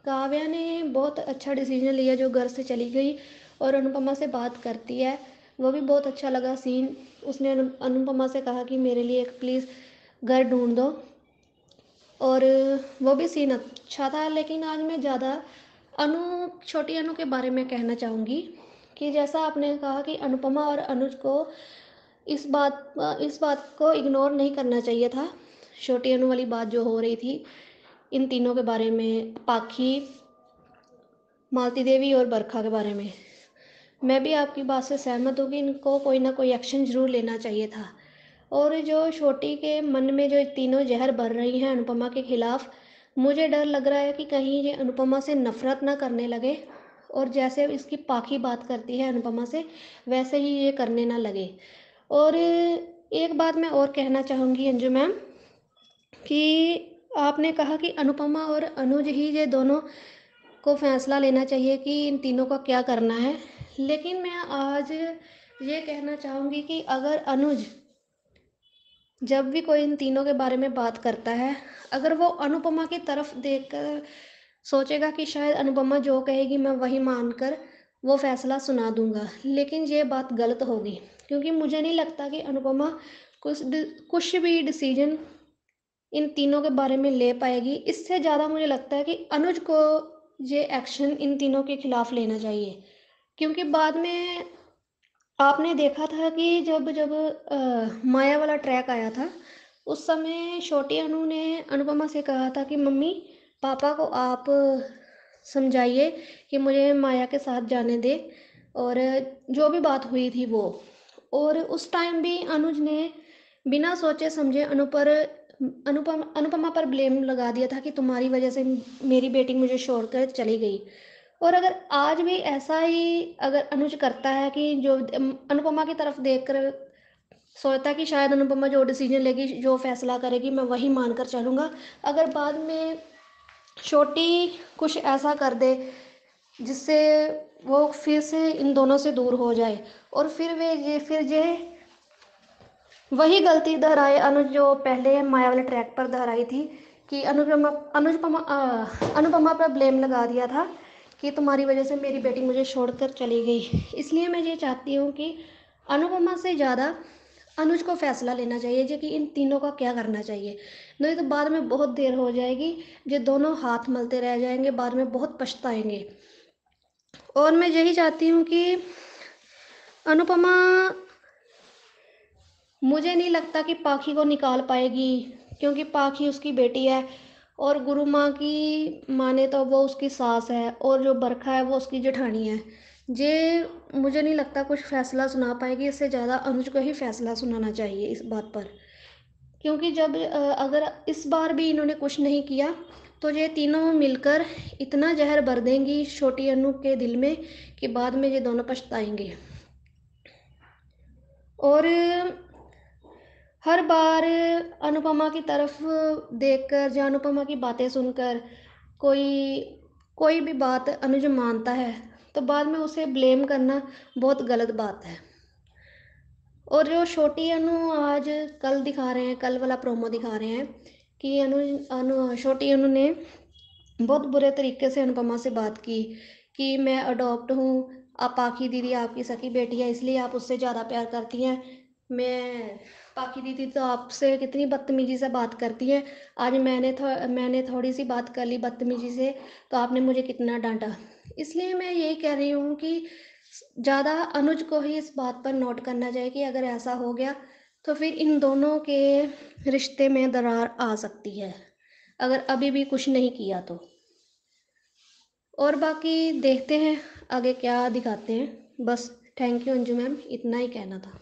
Speaker 5: काव्या ने बहुत अच्छा डिसीजन लिया जो घर से चली गई और अनुपमा से बात करती है, वो भी बहुत अच्छा लगा सीन। उसने अनुपमा से कहा कि मेरे लिए एक प्लीज़ घर ढूंढ दो, और वो भी सीन अच्छा था। लेकिन आज मैं ज़्यादा छोटी अनु के बारे में कहना चाहूँगी कि जैसा आपने कहा कि अनुपमा और अनुज को इस बात को इग्नोर नहीं करना चाहिए था। छोटी अनु वाली बात जो हो रही थी इन तीनों के बारे में, पाखी, मालती देवी और बरखा के बारे में, मैं भी आपकी बात से सहमत हूँ कि इनको कोई ना कोई एक्शन ज़रूर लेना चाहिए था। और जो छोटी के मन में जो तीनों जहर भर रही हैं अनुपमा के खिलाफ, मुझे डर लग रहा है कि कहीं ये अनुपमा से नफरत ना करने लगे, और जैसे इसकी पाखी बात करती है अनुपमा से, वैसे ही ये करने ना लगे। और एक बात मैं और कहना चाहूँगी अंजू मैम, कि आपने कहा कि अनुपमा और अनुज ही ये दोनों को फैसला लेना चाहिए कि इन तीनों का क्या करना है। लेकिन मैं आज ये कहना चाहूँगी कि अगर अनुज जब भी कोई इन तीनों के बारे में बात करता है, अगर वो अनुपमा की तरफ देखकर सोचेगा कि शायद अनुपमा जो कहेगी मैं वही मानकर वो फैसला सुना दूंगा, लेकिन ये बात गलत होगी, क्योंकि मुझे नहीं लगता कि अनुपमा कुछ भी डिसीजन इन तीनों के बारे में ले पाएगी। इससे ज़्यादा मुझे लगता है कि अनुज को ये एक्शन इन तीनों के खिलाफ लेना चाहिए, क्योंकि बाद में आपने देखा था कि जब जब माया वाला ट्रैक आया था, उस समय छोटी अनु ने अनुपमा से कहा था कि मम्मी पापा को आप समझाइए कि मुझे माया के साथ जाने दे, और जो भी बात हुई थी वो। और उस टाइम भी अनुज ने बिना सोचे समझे अनुपमा पर ब्लेम लगा दिया था कि तुम्हारी वजह से मेरी बेटी मुझे छोड़कर चली गई। और अगर आज भी ऐसा ही अगर अनुज करता है कि जो अनुपमा की तरफ देखकर सोचता है कि शायद अनुपमा जो डिसीजन लेगी, जो फैसला करेगी, मैं वही मानकर चलूँगा, अगर बाद में छोटी कुछ ऐसा कर दे जिससे वो फिर से इन दोनों से दूर हो जाए, और फिर ये वही गलती दोहराए अनुज जो पहले माया वाले ट्रैक पर दोहराई थी, कि अनुपमा पर ब्लेम लगा दिया था कि तुम्हारी वजह से मेरी बेटी मुझे छोड़कर चली गई। इसलिए मैं ये चाहती हूँ कि अनुपमा से ज़्यादा अनुज को फैसला लेना चाहिए जो कि इन तीनों का क्या करना चाहिए, नहीं तो बाद में बहुत देर हो जाएगी, ये दोनों हाथ मलते रह जाएंगे, बाद में बहुत पछताएंगे। और मैं यही चाहती हूँ कि अनुपमा, मुझे नहीं लगता कि पाखी को निकाल पाएगी, क्योंकि पाखी उसकी बेटी है, और गुरु माँ की माने तो वो उसकी सास है, और जो बरखा है वो उसकी जेठानी है। ये मुझे नहीं लगता कुछ फैसला सुना पाएगी। इससे ज़्यादा अनुज को ही फैसला सुनाना चाहिए इस बात पर, क्योंकि जब अगर इस बार भी इन्होंने कुछ नहीं किया तो ये तीनों मिलकर इतना जहर भर देंगी छोटी अनु के दिल में कि बाद में ये दोनों पछताएंगे। और हर बार अनुपमा की तरफ देखकर या अनुपमा की बातें सुनकर कोई कोई भी बात अनुज मानता है तो बाद में उसे ब्लेम करना बहुत गलत बात है। और जो छोटी अनु आज कल दिखा रहे हैं, कल वाला प्रोमो दिखा रहे हैं कि छोटी अनु ने बहुत बुरे तरीके से अनुपमा से बात की कि मैं अडॉप्ट हूँ, आप पाखी दीदी आपकी सकी बेटी है इसलिए आप उससे ज़्यादा प्यार करती हैं। मैं पाखी दीदी तो आपसे कितनी बदतमीजी से बात करती है, आज मैंने थोड़ी सी बात कर ली बदतमीजी से तो आपने मुझे कितना डांटा। इसलिए मैं यही कह रही हूँ कि ज़्यादा अनुज को ही इस बात पर नोट करना चाहिए कि अगर ऐसा हो गया तो फिर इन दोनों के रिश्ते में दरार आ सकती है अगर अभी भी कुछ नहीं किया तो। और बाकी देखते हैं आगे क्या दिखाते हैं। बस थैंक यू अंजू मैम, इतना ही कहना था।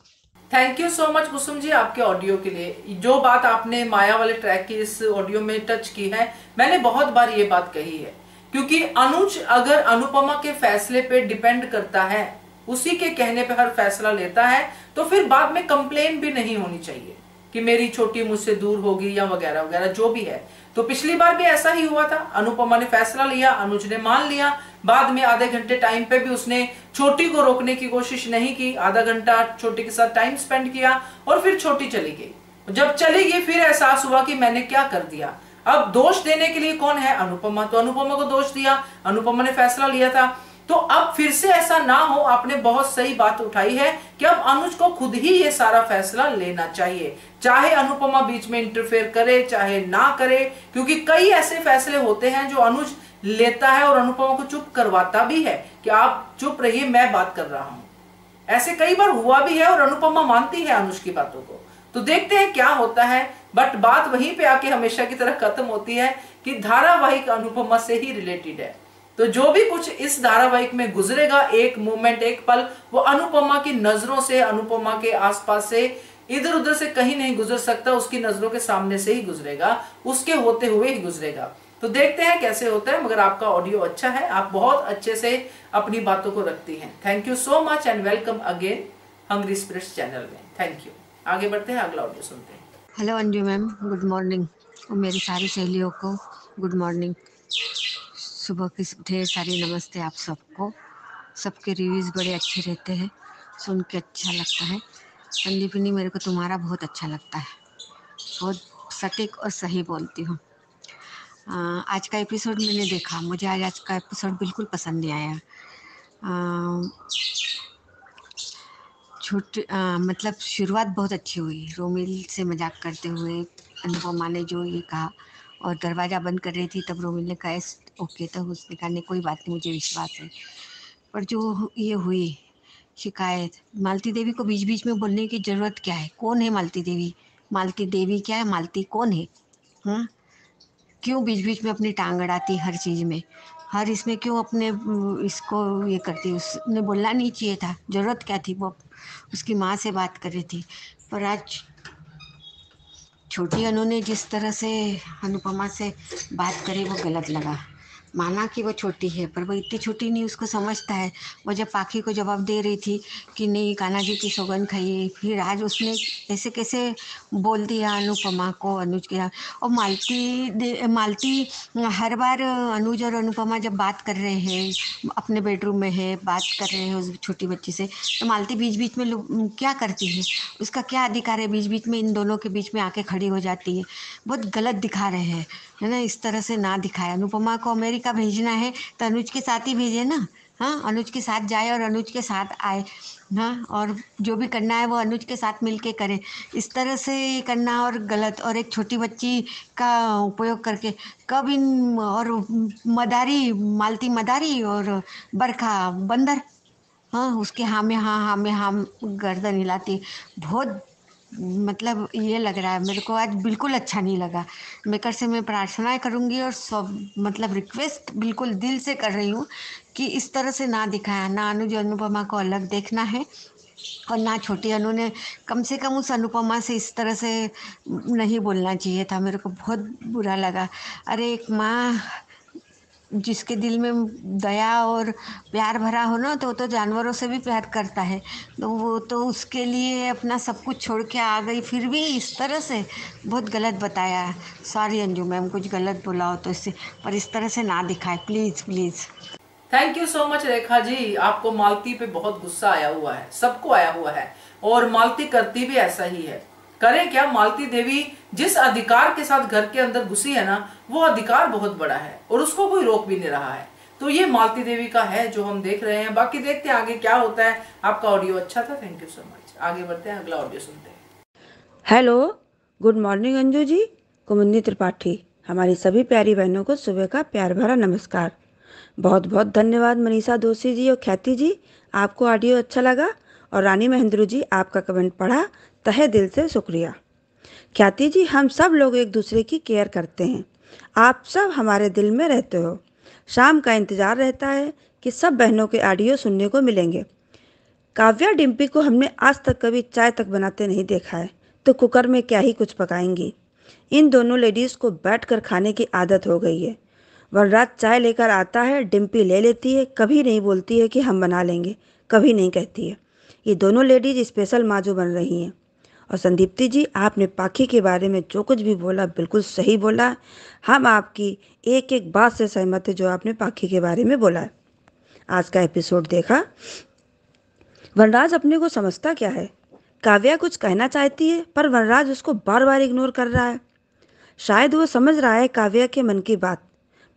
Speaker 1: Thank you so much Kusum ji आपके ऑडियो के लिए। जो बात आपने माया वाले ट्रैक की इस ऑडियो में टच की है, मैंने बहुत बार ये बात कही है, क्योंकि अनुज अगर अनुपमा के फैसले पे डिपेंड करता है, उसी के कहने पे हर फैसला लेता है, तो फिर बाद में कंप्लेन भी नहीं होनी चाहिए कि मेरी छोटी मुझसे दूर होगी या वगैरह वगैरह जो भी है। तो पिछली बार भी ऐसा ही हुआ था, अनुपमा ने फैसला लिया, अनुज ने मान लिया, बाद में आधे घंटे टाइम पे भी उसने छोटी को रोकने की कोशिश नहीं की, आधा घंटा छोटी के साथ टाइम स्पेंड किया और फिर छोटी चली गई। जब चली गई फिर एहसास हुआ कि मैंने क्या कर दिया। अब दोष देने के लिए कौन है? अनुपमा। तो अनुपमा को दोष दिया, अनुपमा ने फैसला लिया था। तो अब फिर से ऐसा ना हो, आपने बहुत सही बात उठाई है कि अब अनुज को खुद ही ये सारा फैसला लेना चाहिए, चाहे अनुपमा बीच में इंटरफेयर करे चाहे ना करे, क्योंकि कई ऐसे फैसले होते हैं जो अनुज लेता है और अनुपमा को चुप करवाता भी है कि आप चुप रहिए, मैं बात कर रहा हूं। ऐसे कई बार हुआ भी है और अनुपमा मानती है अनुज की बातों को। तो देखते हैं क्या होता है। बट बात वहीं पे आके हमेशा की तरह खत्म होती है कि धारावाहिक अनुपमा से ही रिलेटेड है। तो जो भी कुछ इस धारावाहिक में गुजरेगा, एक मोमेंट एक पल, वो अनुपमा की नजरों से, अनुपमा के आसपास से, इधर उधर से कहीं नहीं गुजर सकता, उसकी नजरों के सामने से ही गुजरेगा, उसके होते हुए ही गुजरेगा। तो देखते हैं कैसे होता है। मगर आपका ऑडियो अच्छा है, आप बहुत अच्छे से अपनी बातों को रखती हैं। Thank you so much and welcome again Hungry spirits channel में। Thank you. आगे बढ़ते हैं, अगला ऑडियो सुनते हैं।
Speaker 6: Hello Anju ma'am, good morning. और मेरी सारी सहेलियों को गुड मॉर्निंग। सुबह की ढेर सारी नमस्ते आप सबको। सबके रिव्यूज़ बड़े अच्छे रहते हैं, सुन के अच्छा लगता है। संदीपनी, मेरे को तुम्हारा बहुत अच्छा लगता है, बहुत सटीक और सही बोलती हूँ। आज का एपिसोड मैंने देखा, मुझे आज का एपिसोड बिल्कुल पसंद नहीं आया। मतलब शुरुआत बहुत अच्छी हुई, रोमिल से मजाक करते हुए अनुपमा ने जो ये कहा और दरवाज़ा बंद कर रही थी तब रोमिल ने कहा ओके, तो उसने कहा नहीं कोई बात नहीं, मुझे विश्वास है। पर जो ये हुई शिकायत, मालती देवी को बीच बीच में बोलने की ज़रूरत क्या है? कौन है मालती देवी? मालती देवी क्या है? मालती कौन है? हाँ, क्यों बीच बीच में अपनी टांग अड़ाती हर चीज़ में, हर इसमें क्यों अपने इसको ये करती? उसने बोलना नहीं चाहिए था, ज़रूरत क्या थी? वो उसकी माँ से बात कर रही थी। पर आज छोटी अनु ने जिस तरह से अनुपमा से बात करी वो गलत लगा। माना कि वो छोटी है पर वो इतनी छोटी नहीं, उसको समझता है। वो जब पाखी को जवाब दे रही थी कि नहीं कान्हा जी की सौगंध खाइए, फिर आज उसने ऐसे कैसे बोल दिया अनुपमा को अनुज के। और मालती हर बार अनुज और अनुपमा जब बात कर रहे हैं, अपने बेडरूम में है, बात कर रहे हैं उस छोटी बच्ची से, तो मालती बीच बीच में क्या करती है? उसका क्या अधिकार है बीच बीच में इन दोनों के बीच में आके खड़ी हो जाती है? बहुत गलत दिखा रहे हैं, है ना? इस तरह से ना दिखाए। अनुपमा को अमेरिका भेजना है तो अनुज के साथ ही भेजे ना। हाँ, अनुज के साथ जाए और अनुज के साथ आए। हाँ, और जो भी करना है वो अनुज के साथ मिलके करे। इस तरह से करना और गलत। और एक छोटी बच्ची का उपयोग करके कब इन, और मालती मदारी और बरखा बंदर, हाँ उसके हाँ में हाँ गर्दन हिलाती। बहुत मतलब ये लग रहा है मेरे को आज बिल्कुल अच्छा नहीं लगा। मेकर से मैं प्रार्थनाएं करूंगी और सब मतलब रिक्वेस्ट बिल्कुल दिल से कर रही हूँ कि इस तरह से ना दिखाया, ना अनुज अनुपमा को अलग देखना है और ना छोटी अनु ने कम से कम उस अनुपमा से इस तरह से नहीं बोलना चाहिए था। मेरे को बहुत बुरा लगा। अरे एक माँ जिसके दिल में दया और प्यार भरा हो ना, तो वो तो जानवरों से भी प्यार करता है। तो वो तो उसके लिए अपना सब कुछ छोड़ के आ गई, फिर भी इस तरह से बहुत गलत बताया। सॉरी अंजू मैम, कुछ गलत बोला हो तो इससे, पर इस तरह से ना दिखाए please please.
Speaker 1: Thank you so much Rekha ji. आपको मालती पे बहुत गुस्सा आया हुआ है, सबको आया हुआ है, और मालती करती भी ऐसा ही है। करें क्या, मालती देवी जिस अधिकार के साथ घर के अंदर घुसी है ना, वो अधिकार बहुत बड़ा है और उसको कोई रोक भी नहीं रहा है। तो ये मालती देवी का है जो हम देख रहे हैं। बाकी देखते हैं आगे क्या होता है। आपका ऑडियो अच्छा था, थैंक यू सो मच। आगे बढ़ते हैं, अगला ऑडियो सुनते हैं।
Speaker 7: Hello, good morning Anju ji. कुमुदनी त्रिपाठी, हमारी सभी प्यारी बहनों को सुबह का प्यार भरा नमस्कार। बहुत बहुत धन्यवाद मनीषा दोषी जी और ख्याति जी, आपको ऑडियो अच्छा लगा। और रानी महेंद्र जी, आपका कमेंट पढ़ा, तहे दिल से शुक्रिया। ख्याति जी, हम सब लोग एक दूसरे की केयर करते हैं, आप सब हमारे दिल में रहते हो। शाम का इंतज़ार रहता है कि सब बहनों के ऑडियो सुनने को मिलेंगे। काव्या डिम्पी को हमने आज तक कभी चाय तक बनाते नहीं देखा है, तो कुकर में क्या ही कुछ पकाएंगी। इन दोनों लेडीज़ को बैठकर खाने की आदत हो गई है। वनराज चाय लेकर आता है, डिम्पी ले लेती है, कभी नहीं बोलती है कि हम बना लेंगे, कभी नहीं कहती है। ये दोनों लेडीज स्पेशल माजू बन रही हैं। और संदीप्ति जी, आपने पाखी के बारे में जो कुछ भी बोला बिल्कुल सही बोला। हम आपकी एक एक बात से सहमत है जो आपने पाखी के बारे में बोला है। आज का एपिसोड देखा, वनराज अपने को समझता क्या है। काव्या कुछ कहना चाहती है पर वनराज उसको बार बार इग्नोर कर रहा है। शायद वो समझ रहा है काव्या के मन की बात,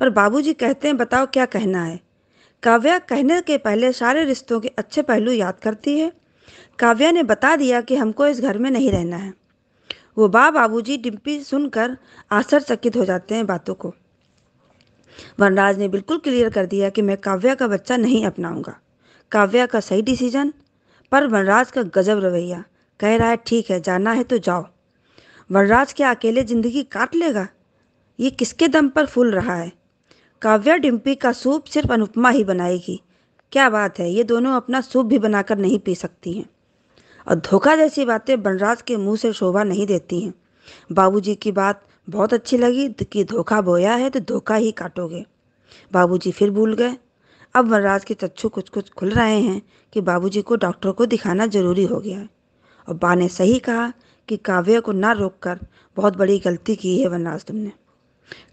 Speaker 7: पर बाबूजी कहते हैं बताओ क्या कहना है। काव्या कहने के पहले सारे रिश्तों के अच्छे पहलू याद करती है। काव्या ने बता दिया कि हमको इस घर में नहीं रहना है। वो बाबूजी डिम्पी सुनकर आश्चर्यचकित हो जाते हैं बातों को। वनराज ने बिल्कुल क्लियर कर दिया कि मैं काव्या का बच्चा नहीं अपनाऊंगा। काव्या का सही डिसीजन, पर वनराज का गजब रवैया। कह रहा है ठीक है, जाना है तो जाओ। वनराज क्या अकेले जिंदगी काट लेगा? ये किसके दम पर फूल रहा है? काव्या डिम्पी का सूप सिर्फ अनुपमा ही बनाएगी। क्या बात है, ये दोनों अपना सूप भी बनाकर नहीं पी सकती हैं। और धोखा जैसी बातें वनराज के मुंह से शोभा नहीं देती हैं। बाबूजी की बात बहुत अच्छी लगी कि धोखा बोया है तो धोखा ही काटोगे। बाबूजी फिर भूल गए। अब वनराज के चच्चू कुछ कुछ खुल रहे हैं कि बाबूजी को डॉक्टर को दिखाना जरूरी हो गया है। और बा ने सही कहा कि काव्या को ना रोककर बहुत बड़ी गलती की है वनराज तुमने।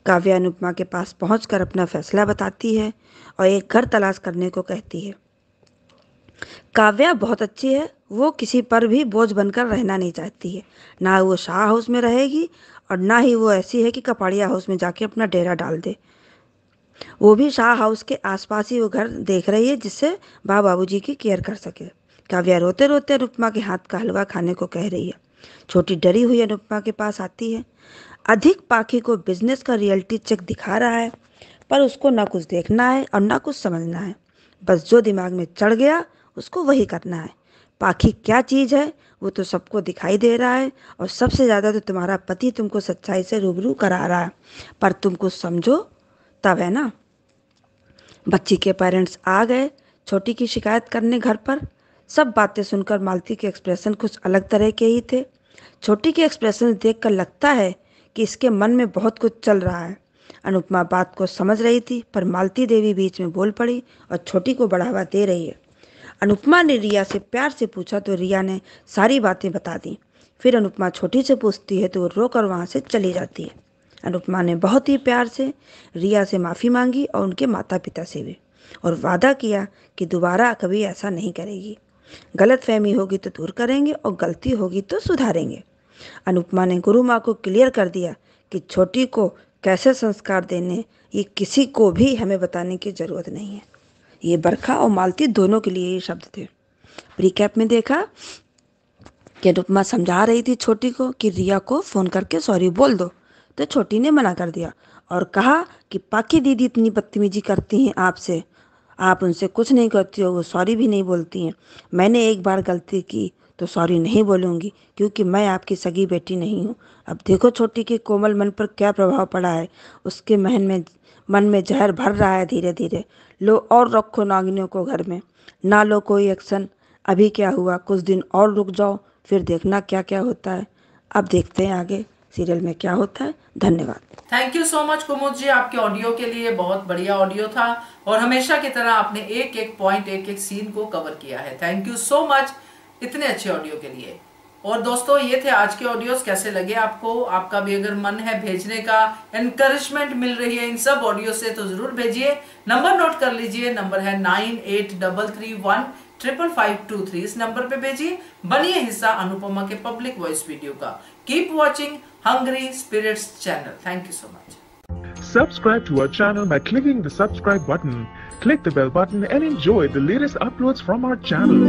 Speaker 7: काव्या अनुपमा के पास पहुंचकर अपना फैसला बताती है और एक घर तलाश करने को कहती है। काव्या बहुत अच्छी है, वो किसी पर भी बोझ बनकर रहना नहीं चाहती है। ना वो शाह हाउस में रहेगी और ना ही वो ऐसी है कि कपाड़िया हाउस में जाके अपना डेरा डाल दे। वो भी शाह हाउस के आसपास ही वो घर देख रही है जिससे बाबूजी की केयर कर सके। काव्या रोते रोते अनुपमा के हाथ का हलवा खाने को कह रही है। छोटी डरी हुई अनुपमा के पास आती है। अधिक पाखी को बिजनेस का रियलिटी चेक दिखा रहा है, पर उसको ना कुछ देखना है और ना कुछ समझना है। बस जो दिमाग में चढ़ गया उसको वही करना है। पाखी क्या चीज़ है वो तो सबको दिखाई दे रहा है, और सबसे ज़्यादा तो तुम्हारा पति तुमको सच्चाई से रूबरू करा रहा है, पर तुम कुछ समझो तब है ना। बच्ची के पेरेंट्स आ गए छोटी की शिकायत करने घर पर। सब बातें सुनकर मालती के एक्सप्रेशन कुछ अलग तरह के ही थे। छोटी के एक्सप्रेशन देखकर लगता है कि इसके मन में बहुत कुछ चल रहा है। अनुपमा बात को समझ रही थी, पर मालती देवी बीच में बोल पड़ी और छोटी को बढ़ावा दे रही है। अनुपमा ने रिया से प्यार से पूछा तो रिया ने सारी बातें बता दी। फिर अनुपमा छोटी से पूछती है तो वो रोकर वहाँ से चली जाती है। अनुपमा ने बहुत ही प्यार से रिया से माफ़ी मांगी और उनके माता पिता से भी, और वादा किया कि दोबारा कभी ऐसा नहीं करेगी। गलतफहमी होगी तो दूर करेंगे और गलती होगी तो सुधारेंगे। अनुपमा ने गुरु माँ को क्लियर कर दिया कि छोटी को कैसे संस्कार देने ये किसी को भी हमें बताने की ज़रूरत नहीं है। ये बरखा और मालती दोनों के लिए ये शब्द थे। रिकैप में देखा कि अनुपमा समझा रही थी छोटी को कि रिया को फ़ोन करके सॉरी बोल दो, तो छोटी ने मना कर दिया और कहा कि पाखी दीदी इतनी बदतमीजी करती हैं आपसे, आप उनसे कुछ नहीं करती हो, वो सॉरी भी नहीं बोलती हैं। मैंने एक बार गलती की तो सॉरी नहीं बोलूँगी क्योंकि मैं आपकी सगी बेटी नहीं हूँ। अब देखो छोटी के कोमल मन पर क्या प्रभाव पड़ा है, उसके मन में जहर भर रहा है धीरे धीरे। लो और रखो नागिनों को घर में, ना लो कोई एक्शन। अभी क्या हुआ, कुछ दिन और रुक जाओ, फिर देखना क्या क्या होता है। अब देखते हैं आगे सीरियल में क्या होता है। धन्यवाद।
Speaker 1: थैंक यू सो मच कुमुद जी, आपके ऑडियो के लिए। बहुत बढ़िया ऑडियो था और हमेशा की तरह आपने एक एक पॉइंट, एक एक सीन को कवर किया है। थैंक यू सो मच इतने अच्छे ऑडियो के लिए। और दोस्तों, ये थे आज के ऑडियोज। कैसे लगे आपको? आपका भी अगर मन है भेजने का, एनकरेजमेंट मिल रही है इन सब ऑडियो से, तो जरूर भेजिए। नंबर नोट कर लीजिए, नंबर है 9833155523। इस नंबर पे भेजिए। बनिए हिस्सा अनुपमा के पब्लिक वॉइस वीडियो का। Keep watching hungry spirits channel. Thank you so much.
Speaker 8: Subscribe to our channel by clicking the subscribe button. Click the bell button and enjoy the latest uploads from our channel.